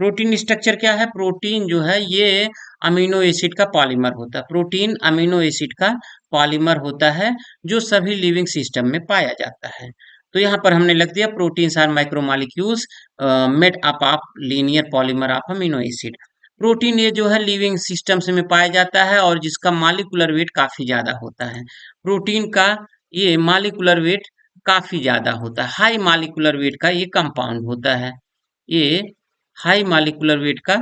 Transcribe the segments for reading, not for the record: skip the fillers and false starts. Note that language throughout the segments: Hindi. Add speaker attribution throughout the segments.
Speaker 1: प्रोटीन स्ट्रक्चर क्या है? प्रोटीन जो है ये अमीनो एसिड का पॉलीमर होता है। प्रोटीन अमीनो एसिड का पॉलीमर होता है जो सभी लिविंग सिस्टम में पाया जाता है। तो यहाँ पर हमने लिख दिया proteins are micromolecules made up of linear polymer of amino acid. Protein ये जो है लिविंग सिस्टम्स में पाया जाता है और जिसका मॉलिक्यूलर वेट काफी ज्यादा होता है। प्रोटीन का ये मॉलिक्यूलर वेट काफी ज्यादा होता है, हाई मॉलिक्यूलर वेट का ये कंपाउंड होता है। ये हाई मॉलिक्यूलर वेट का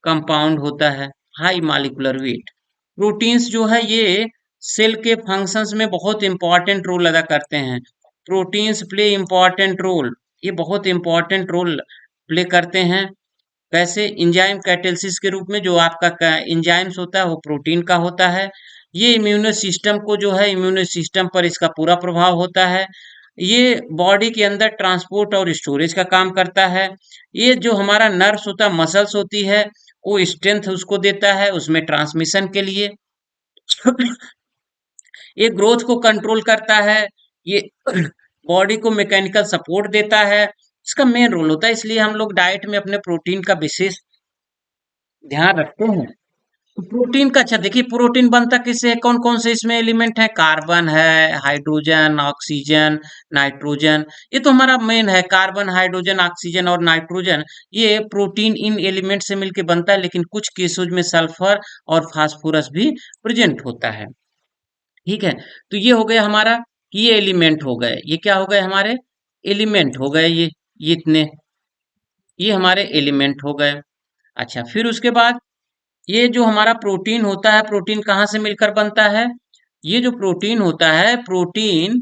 Speaker 1: कंपाउंड होता है, हाई मॉलिक्यूलर वेट। प्रोटीन्स जो है ये सेल के फंक्शंस में बहुत इंपॉर्टेंट रोल अदा करते हैं। प्रोटीन्स प्ले इंपॉर्टेंट रोल, ये बहुत इंपॉर्टेंट रोल प्ले करते हैं। कैसे? एंजाइम कैटेलिसिस के रूप में। जो आपका एंजाइम्स होता है वो प्रोटीन का होता है। ये इम्यूनो सिस्टम को जो है, इम्यूनो सिस्टम पर इसका पूरा प्रभाव होता है। ये बॉडी के अंदर ट्रांसपोर्ट और स्टोरेज का काम करता है। ये जो हमारा नर्व्स होता है, मसल्स होती है, वो स्ट्रेंथ उसको देता है उसमें ट्रांसमिशन के लिए। ये ग्रोथ को कंट्रोल करता है, ये बॉडी को मैकेनिकल सपोर्ट देता है, इसका मेन रोल होता है। इसलिए हम लोग डाइट में अपने प्रोटीन का विशेष ध्यान रखते हैं। तो प्रोटीन का अच्छा देखिए, प्रोटीन बनता किससे है? कौन कौन से इसमें एलिमेंट है? कार्बन है, हाइड्रोजन, ऑक्सीजन, नाइट्रोजन। ये तो हमारा मेन है, कार्बन, हाइड्रोजन, ऑक्सीजन और नाइट्रोजन। ये प्रोटीन इन एलिमेंट से मिलकर बनता है, लेकिन कुछ केसेस में सल्फर और फास्फोरस भी प्रेजेंट होता है। ठीक है, तो ये हो गया हमारा, ये एलिमेंट हो गए, ये क्या हो गए हमारे? एलिमेंट हो गए ये इतने, ये हमारे एलिमेंट हो गए। अच्छा, फिर उसके बाद ये जो हमारा प्रोटीन होता है, प्रोटीन कहाँ से मिलकर बनता है? ये जो प्रोटीन होता है, प्रोटीन,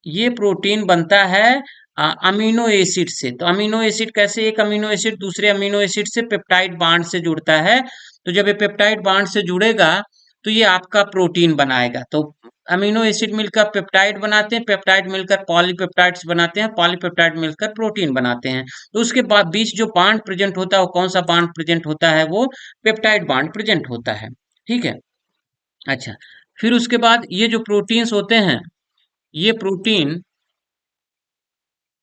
Speaker 1: ये प्रोटीन बनता है अमीनो एसिड से। तो अमीनो एसिड कैसे? एक अमीनो एसिड दूसरे अमीनो एसिड से पेप्टाइड बांड से जुड़ता है। तो जब ये पेप्टाइड बांड से जुड़ेगा तो ये आपका प्रोटीन बनाएगा। तो अमीनो एसिड मिलकर पेप्टाइड बनाते हैं, पेप्टाइड मिलकर पॉलीपेप्टाइड्स बनाते हैं, पॉलीपेप्टाइड मिलकर प्रोटीन बनाते हैं। तो उसके बाद बीच जो बांड प्रेजेंट होता है वो कौन सा बांड प्रेजेंट होता है? वो पेप्टाइड बांड प्रेजेंट होता है। ठीक है, अच्छा, फिर उसके बाद ये जो प्रोटीन्स होते हैं, ये प्रोटीन,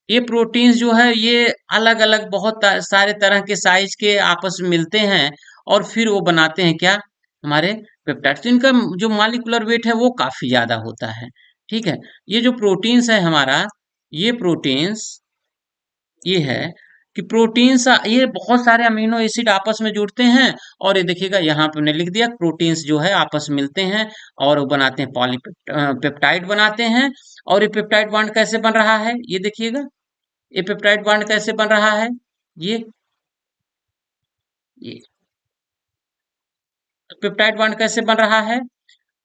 Speaker 1: ये प्रोटीन्स जो है ये अलग अलग बहुत सारे तरह के साइज के आपस में मिलते हैं और फिर वो बनाते हैं क्या? हमारे पेप्टाइड्स। तो इनका जो मॉलिक्यूलर वेट है वो काफी ज्यादा होता है। ठीक है, ये जो प्रोटीन्स है हमारा, ये प्रोटीन्स, ये है कि प्रोटीन्स, ये बहुत सारे अमीनो एसिड आपस में जुड़ते हैं और ये देखिएगा यहाँ पे मैंने लिख दिया, प्रोटीन्स जो है आपस में मिलते हैं और वो बनाते हैं पॉलीपेप्टाइड बनाते हैं। और ये पेप्टाइड बॉन्ड कैसे बन रहा है? ये देखिएगा, ये पेप्टाइड बॉन्ड कैसे बन रहा है? ये ये पेप्टाइड बॉन्ड कैसे बन रहा है?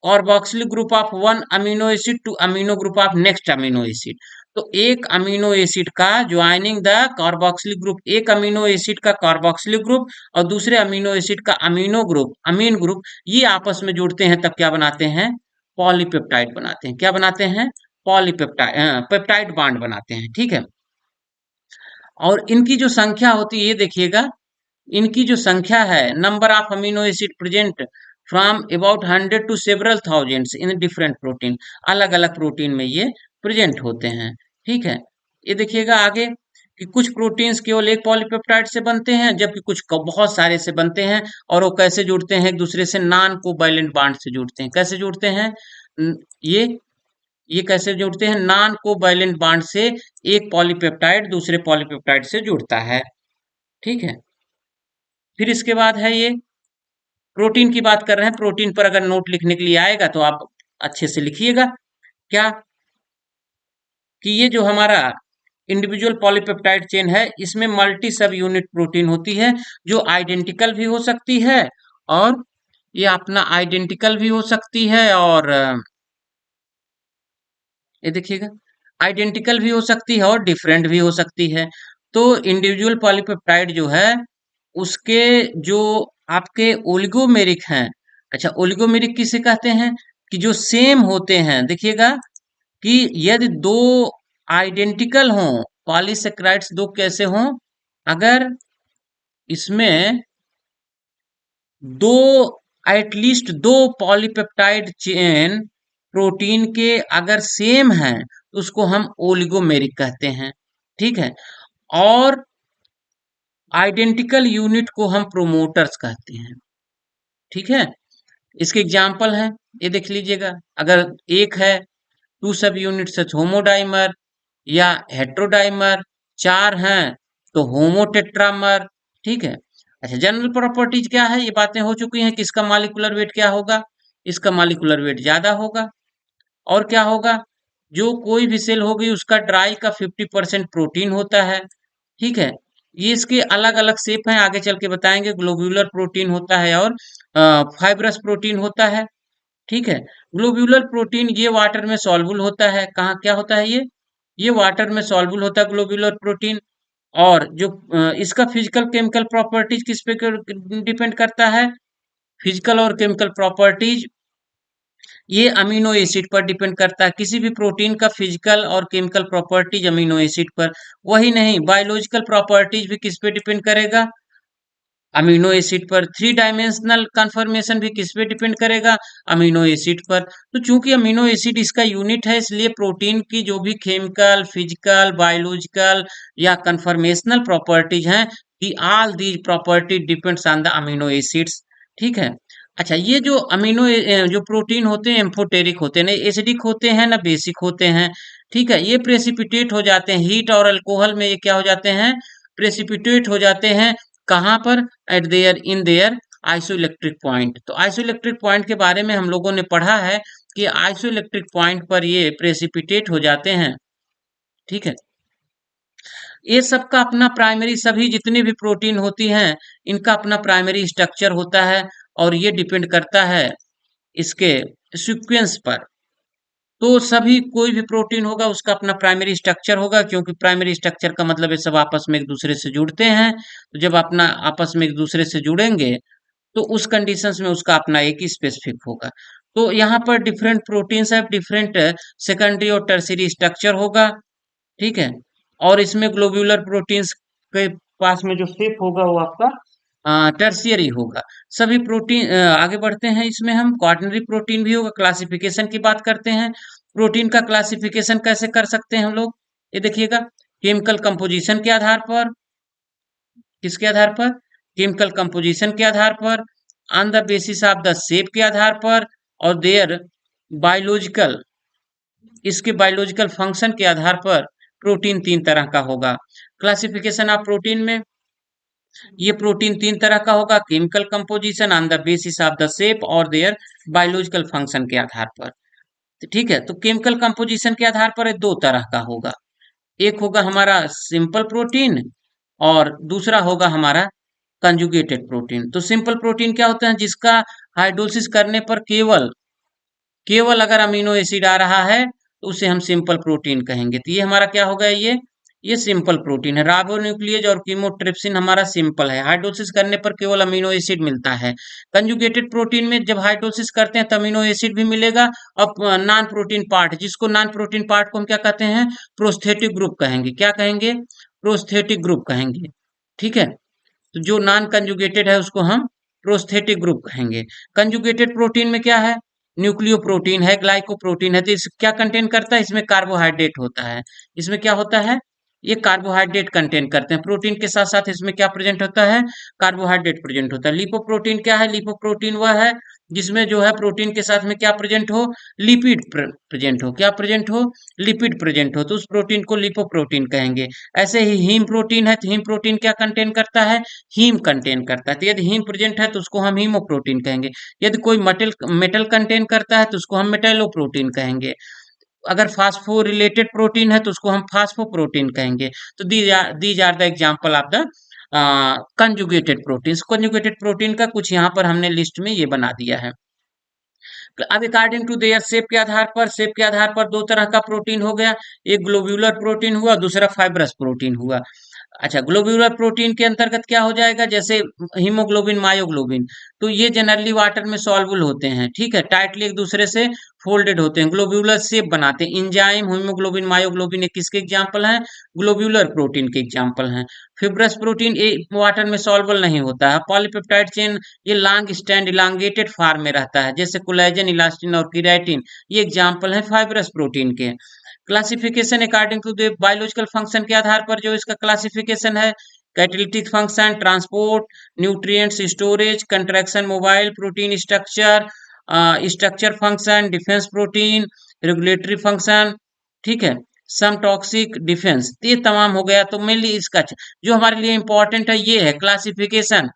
Speaker 1: Carboxylic group of one amino acid to amino group of next amino acid. तो एक अमीनो एसिड का ज्वाइनिंग द कार्बोक्सिलिक ग्रुप, एक अमीनो एसिड का कार्बोक्सिलिक ग्रुप और दूसरे अमीनो एसिड का अमीनो ग्रुप, अमीन ग्रुप, ये आपस में जुड़ते हैं तब क्या बनाते हैं? पॉलीपेप्टाइड बनाते हैं। क्या बनाते हैं? पॉलीपेप्टाइड, पेप्टाइड बॉन्ड बनाते हैं। ठीक है, और इनकी जो संख्या होती है ये देखिएगा, इनकी जो संख्या है, number of amino acid present from about 100 to several thousands in different protein. अलग अलग प्रोटीन में ये प्रेजेंट होते हैं। ठीक है, ये देखिएगा आगे कि कुछ प्रोटीन्स केवल एक पॉलीपेप्टाइड से बनते हैं जबकि कुछ बहुत सारे से बनते हैं। और वो कैसे जुड़ते हैं एक दूसरे से? नॉन कोवैलेंट बॉन्ड से जुड़ते हैं। कैसे जुड़ते हैं? ये ये कैसे जुड़ते हैं? नॉन कोवैलेंट बॉन्ड से एक पॉलीपेप्टाइड दूसरे पॉलीपेप्टाइड से जुड़ता है। ठीक है, फिर इसके बाद है ये प्रोटीन की बात कर रहे हैं। प्रोटीन पर अगर नोट लिखने के लिए आएगा तो आप अच्छे से लिखिएगा क्या, कि ये जो हमारा इंडिविजुअल पॉलीपेप्टाइड चेन है इसमें मल्टी सब यूनिट प्रोटीन होती है जो आइडेंटिकल भी हो सकती है, और ये अपना आइडेंटिकल भी हो सकती है और ये देखिएगा आइडेंटिकल भी हो सकती है और डिफरेंट भी हो सकती है। तो इंडिविजुअल पॉलीपेप्टाइड जो है उसके जो आपके ओलिगोमेरिक हैं, अच्छा ओलिगोमेरिक किसे कहते हैं? कि जो सेम होते हैं। देखिएगा कि यदि दो आइडेंटिकल हों पॉलीसेक्राइड्स, दो कैसे हों? अगर इसमें दो, एटलीस्ट दो पॉलीपेप्टाइड चेन प्रोटीन के अगर सेम हैं तो उसको हम ओलिगोमेरिक कहते हैं। ठीक है, और आइडेंटिकल यूनिट को हम प्रोमोटर्स कहते हैं। ठीक है, इसके एग्जाम्पल हैं, ये देख लीजिएगा। अगर एक है, टू सब यूनिट सच होमोडाइमर या हेट्रोडाइमर, चार हैं तो होमोटेट्रामर। ठीक है। अच्छा, जनरल प्रॉपर्टीज क्या है, ये बातें हो चुकी हैं कि इसका मॉलिक्यूलर वेट क्या होगा, इसका मॉलिक्यूलर वेट ज्यादा होगा। और क्या होगा, जो कोई भी सेल होगी उसका ड्राई का 50% प्रोटीन होता है। ठीक है। ये इसके अलग अलग शेप हैं, आगे चल के बताएंगे। ग्लोब्यूलर प्रोटीन होता है और फाइब्रस प्रोटीन होता है। ठीक है। ग्लोब्यूलर प्रोटीन ये वाटर में सॉल्युबल होता है। कहाँ क्या होता है ये वाटर में सॉल्युबल होता है ग्लोब्यूलर प्रोटीन। और जो इसका फिजिकल केमिकल प्रॉपर्टीज किस पे डिपेंड करता है, फिजिकल और केमिकल प्रॉपर्टीज ये अमीनो एसिड पर डिपेंड करता है। किसी भी प्रोटीन का फिजिकल और केमिकल प्रॉपर्टीज अमीनो एसिड पर। वही नहीं, बायोलॉजिकल प्रॉपर्टीज भी किस पे डिपेंड करेगा, अमीनो एसिड पर। थ्री डायमेंशनल कन्फर्मेशन भी किस पे डिपेंड करेगा, अमीनो एसिड पर। तो चूंकि अमीनो एसिड इसका यूनिट है, इसलिए प्रोटीन की जो भी केमिकल, फिजिकल, बायोलॉजिकल या कन्फर्मेशनल प्रॉपर्टीज हैं, the all these property depends on the amino acids. ठीक है। अच्छा, ये जो जो प्रोटीन होते हैं एम्फोटेरिक होते हैं, ना एसिडिक होते हैं ना बेसिक होते हैं। ठीक है। ये प्रेसिपिटेट हो जाते हैं हीट और अल्कोहल में, ये क्या हो जाते हैं, प्रेसिपिटेट हो जाते हैं। कहाँ पर, at their in their isoelectric point. तो आइसोइलेक्ट्रिक पॉइंट के बारे में हम लोगों ने पढ़ा है कि आइसोइलेक्ट्रिक पॉइंट पर ये प्रेसिपिटेट हो जाते हैं। ठीक है। ये सबका अपना प्राइमरी, सभी जितनी भी प्रोटीन होती हैं इनका अपना प्राइमरी स्ट्रक्चर होता है और ये डिपेंड करता है इसके सीक्वेंस पर। तो सभी कोई भी प्रोटीन होगा उसका अपना प्राइमरी स्ट्रक्चर होगा, क्योंकि प्राइमरी स्ट्रक्चर का मतलब है सब आपस में एक दूसरे से जुड़ते हैं। तो जब अपना आपस में एक दूसरे से जुड़ेंगे तो उस कंडीशंस में उसका अपना एक ही स्पेसिफिक होगा। तो यहाँ पर डिफरेंट प्रोटीन्स है, डिफरेंट सेकेंडरी और टर्सरी स्ट्रक्चर होगा। ठीक है। और इसमें ग्लोब्यूलर प्रोटीन्स के पास में जो शेप होगा वो आपका टर्शियरी होगा। सभी प्रोटीन आगे बढ़ते हैं, इसमें हम क्वाटरनरी प्रोटीन भी होगा। क्लासिफिकेशन की बात करते हैं, प्रोटीन का क्लासिफिकेशन कैसे कर सकते हैं हम लोग, ये देखिएगा। केमिकल कंपोजिशन के आधार पर, किसके आधार पर, केमिकल कंपोजिशन के आधार पर, on the basis of the shape के आधार पर, और देयर बायोलॉजिकल, इसके बायोलॉजिकल फंक्शन के आधार पर प्रोटीन तीन तरह का होगा। क्लासिफिकेशन ऑफ प्रोटीन में ये प्रोटीन तीन तरह का होगा, chemical composition, on the basis of the shape और देयर बायोलॉजिकल फंक्शन के आधार पर। तो ठीक है, तो केमिकल कंपोजिशन के आधार पर दो तरह का होगा। एक होगा हमारा सिंपल प्रोटीन और दूसरा होगा हमारा कंजुगेटेड प्रोटीन। तो सिंपल प्रोटीन क्या होता है, जिसका हाइड्रोलिसिस करने पर केवल केवल अगर अमीनो एसिड आ रहा है तो उसे हम सिंपल प्रोटीन कहेंगे। तो ये हमारा क्या होगा, ये सिंपल प्रोटीन है। राइबोन्यूक्लियेज और कीमोट्रिप्सिन हमारा सिंपल है, हाइड्रोलिसिस करने पर केवल अमीनो एसिड मिलता है। कंजुगेटेड प्रोटीन में जब हाइड्रोलिसिस करते हैं तो अमीनो एसिड भी मिलेगा और नॉन प्रोटीन पार्ट, जिसको नॉन प्रोटीन पार्ट को हम क्या कहते हैं, प्रोस्थेटिक ग्रुप कहेंगे। क्या कहेंगे, प्रोस्थेटिक ग्रुप कहेंगे। ठीक है। तो जो नॉन कंजुगेटेड है उसको हम प्रोस्थेटिक ग्रुप कहेंगे। कंजुगेटेड प्रोटीन में क्या है, न्यूक्लियो प्रोटीन है, ग्लाइकोप्रोटीन है। तो इस क्या कंटेन करता है, इसमें कार्बोहाइड्रेट होता है। इसमें क्या होता है, ये कार्बोहाइड्रेट कंटेन करते हैं। प्रोटीन के साथ साथ इसमें क्या प्रेजेंट होता है, कार्बोहाइड्रेट प्रेजेंट होता है। लिपोप्रोटीन क्या है, लिपोप्रोटीन वह है जिसमें जो है प्रोटीन के साथ में क्या प्रेजेंट हो, लिपिड प्रेजेंट हो। क्या प्रेजेंट हो, लिपिड प्रेजेंट हो, तो उस प्रोटीन को लिपोप्रोटीन कहेंगे। ऐसे ही हीम प्रोटीन है, तो हीम प्रोटीन क्या कंटेन करता है, हीम कंटेन करता है। तो यदि हीम प्रेजेंट है तो उसको हम हीमोप्रोटीन कहेंगे। यदि कोई मेटल मेटल कंटेन करता है तो उसको हम मेटेलोप्रोटीन कहेंगे। अगर फास्फो रिलेटेड प्रोटीन है तो उसको हम फास्फोप्रोटीन कहेंगे। तो these are the example of the conjugated proteins. Conjugated protein का कुछ यहाँ पर हमने लिस्ट में ये बना दिया है। अब अकॉर्डिंग टू देयर शेप के आधार पर, शेप के आधार पर दो तरह का प्रोटीन हो गया, एक ग्लोब्यूलर प्रोटीन हुआ, दूसरा फाइब्रस प्रोटीन हुआ। अच्छा, ग्लोब्यूलर प्रोटीन के अंतर्गत क्या हो जाएगा, जैसे हीमोग्लोबिन, मायोग्लोबिन, तो ये जनरली वाटर में सॉल्युबल होते हैं। ठीक है, टाइटली एक दूसरे से फोल्डेड होते हैं, ग्लोब्यूलर शेप बनाते हैं। इंजाइम, हीमोग्लोबिन, मायोग्लोबिन, ये किसके एग्जाम्पल हैं, ग्लोब्यूलर प्रोटीन के एग्जाम्पल हैं। फिब्रस प्रोटीन ये वाटर में सॉल्युबल नहीं होता है। पॉलीपेप्टाइड चेन ये लॉन्ग स्टैंड इलांगेटेड फॉर्म में रहता है, जैसे कोलेजन, इलास्टिन और केराटिन, ये एग्जाम्पल है फाइब्रस प्रोटीन के। Classification according to the biological function के आधार पर जो इसका क्लासिफिकेशन है, catalytic function, transport, nutrients storage, contraction mobile protein structure, structure function, defence protein, regulatory function, ठीक है, सम टॉक्सिक डिफेंस, ये तमाम हो गया। तो मेनली इसका जो हमारे लिए इंपॉर्टेंट है ये है क्लासिफिकेशन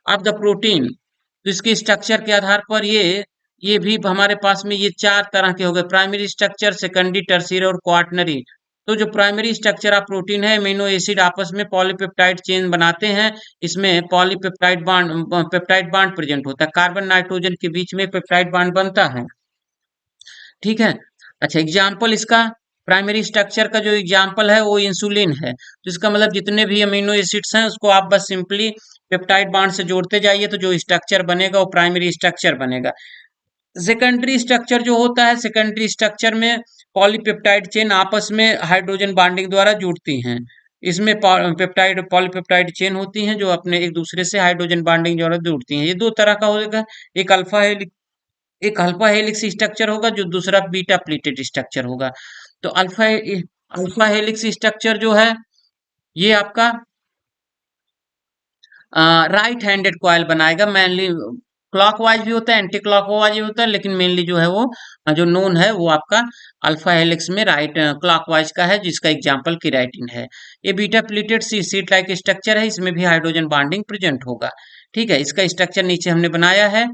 Speaker 1: ऑफ द प्रोटीन। तो इसके स्ट्रक्चर के आधार पर ये भी हमारे पास में ये चार तरह के हो गए, प्राइमरी स्ट्रक्चर, सेकेंडरी, टर्शियरी और क्वाटनरी। तो जो प्राइमरी स्ट्रक्चर ऑफ प्रोटीन है, अमीनो एसिड आपस में पॉलीपेप्टाइड चेन बनाते हैं, इसमें पेप्टाइड बांड प्रेजेंट होता है, कार्बन नाइट्रोजन के बीच में पेप्टाइड बांड बनता है, ठीक है। अच्छा, एग्जाम्पल इसका प्राइमरी स्ट्रक्चर का जो एग्जाम्पल है वो इंसुलिन है। तो इसका मतलब जितने भी अमीनो एसिड्स हैं उसको आप बस सिंपली पेप्टाइड बांड से जोड़ते जाइए तो जो स्ट्रक्चर बनेगा वो प्राइमरी स्ट्रक्चर बनेगा। सेकेंडरी स्ट्रक्चर जो होता है, सेकेंडरी स्ट्रक्चर में पॉलीपेप्टाइड चेन आपस में हाइड्रोजन बॉन्डिंग द्वारा जुड़ती हैं। इसमें पेप्टाइड पॉलीपेप्टाइड चेन होती हैं जो अपने एक दूसरे से हाइड्रोजन बॉन्डिंग द्वारा जुड़ती हैं। ये दो तरह का होगा, एक अल्फा हेलिक्स स्ट्रक्चर होगा, जो दूसरा बीटा प्लीटेड स्ट्रक्चर होगा। तो अल्फा हेलिक्स स्ट्रक्चर जो है ये आपका राइट हैंडेड कॉइल बनाएगा, मेनली क्लॉकवाइज भी होता है, एंटी क्लॉकवाइज भी होता है, लेकिन मेनली जो है वो जो नोन है वो आपका अल्फा हेलिक्स में राइट क्लॉकवाइज का है, जिसका एग्जांपल केराटिन है। ये beta pleated seat like structure है, इसमें भी हाइड्रोजन बॉन्डिंग प्रेजेंट होगा, ठीक है। इसका स्ट्रक्चर नीचे हमने बनाया है,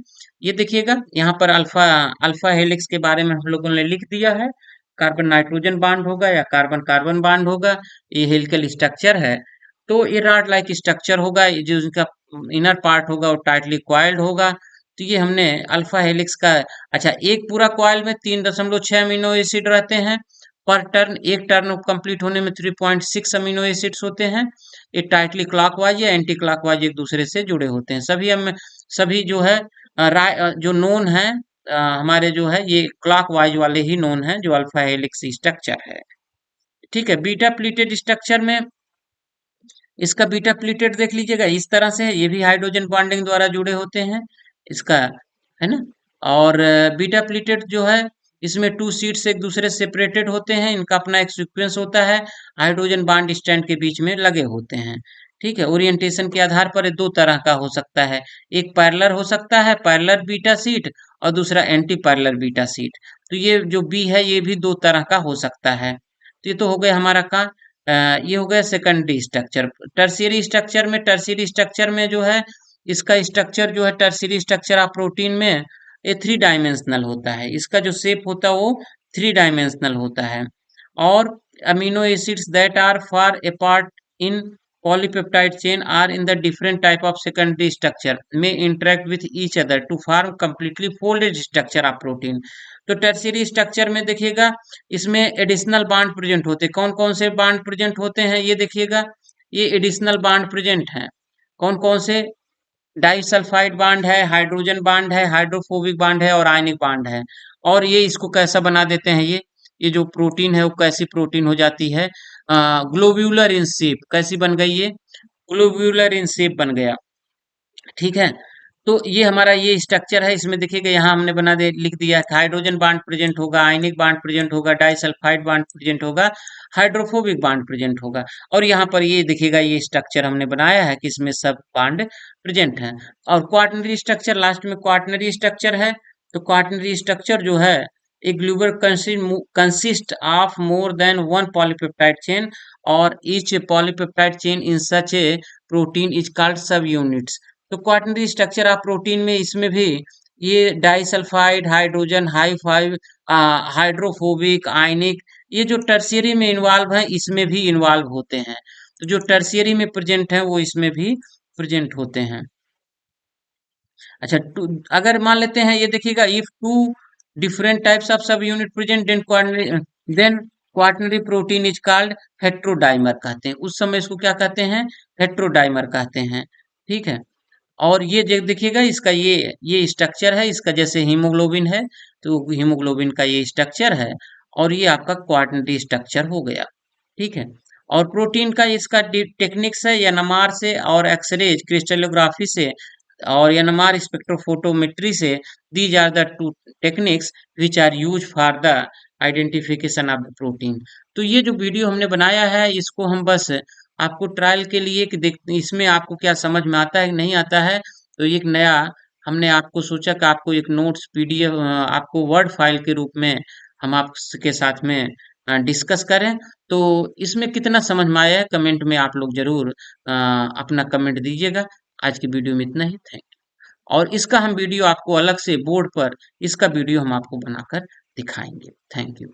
Speaker 1: ये देखिएगा यहाँ पर अल्फा हेलिक्स के बारे में हम लोगों ने लिख दिया है, कार्बन नाइट्रोजन बॉन्ड होगा या कार्बन कार्बन बॉन्ड होगा, ये हेलिकल स्ट्रक्चर है। तो ये रॉड लाइक स्ट्रक्चर होगा, जो इनका इनर पार्ट होगा वो टाइटली क्वाइल्ड होगा। तो ये हमने अल्फा हेलिक्स का। अच्छा, एक पूरा क्वाइल में 3.6 अमीनो एसिड रहते हैं पर टर्न, एक टर्न कंप्लीट होने में 3.6 अमीनो एसिड्स होते हैं। ये टाइटली क्लॉकवाइज या एंटी क्लॉकवाइज एक दूसरे से जुड़े होते हैं। सभी जो है जो नोन है हमारे जो है ये क्लॉकवाइज वाले ही नोन है जो अल्फा हेलिक्स स्ट्रक्चर है, ठीक है। बीटा प्लीटेड स्ट्रक्चर में इसका बीटा प्लीटेड देख लीजिएगा, इस तरह से ये भी हाइड्रोजन बॉन्डिंग द्वारा जुड़े होते हैं इसका, है ना। और बीटा प्लीटेड जो है इसमें 2 सीट्स एक दूसरे से सेपरेटेड होते हैं, इनका अपना एक सीक्वेंस होता है, हाइड्रोजन बॉन्ड स्टैंड के बीच में लगे होते हैं, ठीक है। ओरिएंटेशन के आधार पर दो तरह का हो सकता है, एक पैरेलल हो सकता है, पैरेलल बीटा सीट, और दूसरा एंटी पैरेलल बीटा सीट। तो ये जो बी है ये भी दो तरह का हो सकता है। तो ये तो हो गया हमारा का ये हो गया सेकेंडरी स्ट्रक्चर। टर्शियरी स्ट्रक्चर में जो है इसका स्ट्रक्चर जो है टर्शियरी स्ट्रक्चर ऑफ प्रोटीन में ये 3 डायमेंशनल होता है, इसका जो शेप होता है वो 3 डायमेंशनल होता है। और amino acids that are far apart in polypeptide chain are in the different type of secondary structure may interact with each other to form completely folded structure of protein। तो टर्शियरी स्ट्रक्चर में देखिएगा इसमें एडिशनल बांड प्रेजेंट होते हैं। कौन कौन से बांड प्रेजेंट होते हैं ये देखिएगा, ये एडिशनल बांड प्रेजेंट हैं। कौन कौन से? डाइसल्फाइड बांड है, हाइड्रोजन बांड है, हाइड्रोफोबिक बांड है और आयनिक बांड है। और ये इसको कैसा बना देते हैं, ये जो प्रोटीन है वो कैसी प्रोटीन हो जाती है, ग्लोब्यूलर इन शेप। कैसी बन गई ये? ग्लोब्यूलर इन शेप बन गया, ठीक है। तो ये हमारा ये स्ट्रक्चर है, इसमें देखिएगा यहाँ हमने बना दे लिख दिया है हाइड्रोजन बांड प्रेजेंट होगा, आयनिक बांड प्रेजेंट होगा, डाइसल्फाइड बांड प्रेजेंट होगा, हाइड्रोफोबिक बांड प्रेजेंट होगा। और यहाँ पर ये देखिएगा ये स्ट्रक्चर हमने बनाया है कि इसमें सब बांड प्रेजेंट हैं। और क्वाटनरी स्ट्रक्चर, लास्ट में क्वाटनरी स्ट्रक्चर है। तो क्वाटनरी स्ट्रक्चर जो है एक globular consist of more than one polypeptide chain और each polypeptide chain in such a protein is called subunits. तो क्वाटनरी स्ट्रक्चर ऑफ प्रोटीन में इसमें भी ये डाइसल्फाइड, हाइड्रोजन, हाइड्रोफोबिक, आयनिक, ये जो टर्शियरी में इन्वॉल्व है इसमें भी इन्वॉल्व होते हैं। तो जो टर्शियरी में प्रेजेंट है वो इसमें भी प्रेजेंट होते हैं। अच्छा, अगर मान लेते हैं ये देखिएगा, if two different types of subunit present then quaternary protein is called heterodimer कहते हैं। उस समय इसको क्या कहते हैं? हेट्रोडाइमर कहते हैं, ठीक है। और ये देखिएगा इसका ये स्ट्रक्चर है इसका, जैसे हीमोग्लोबिन है तो हीमोग्लोबिन का ये स्ट्रक्चर है और ये आपका क्वाटनरी स्ट्रक्चर हो गया, ठीक है। और प्रोटीन का इसका टेक्निक्स है एनएमआर से और एक्सरे क्रिस्टलोग्राफी से और एनएमआर स्पेक्ट्रोफोटोमेट्री से। These are the two techniques which are use for the identification of the protein. तो ये जो वीडियो हमने बनाया है इसको हम बस आपको ट्रायल के लिए कि देख इसमें आपको क्या समझ में आता है कि नहीं आता है, तो एक नया हमने आपको सोचा कि आपको एक नोट्स पीडीएफ आपको वर्ड फाइल के रूप में हम आपके साथ में डिस्कस करें। तो इसमें कितना समझ में आया है कमेंट में आप लोग ज़रूर अपना कमेंट दीजिएगा। आज की वीडियो में इतना ही, थैंक यू। और इसका हम वीडियो आपको अलग से बोर्ड पर इसका वीडियो हम आपको बनाकर दिखाएँगे। Thank you.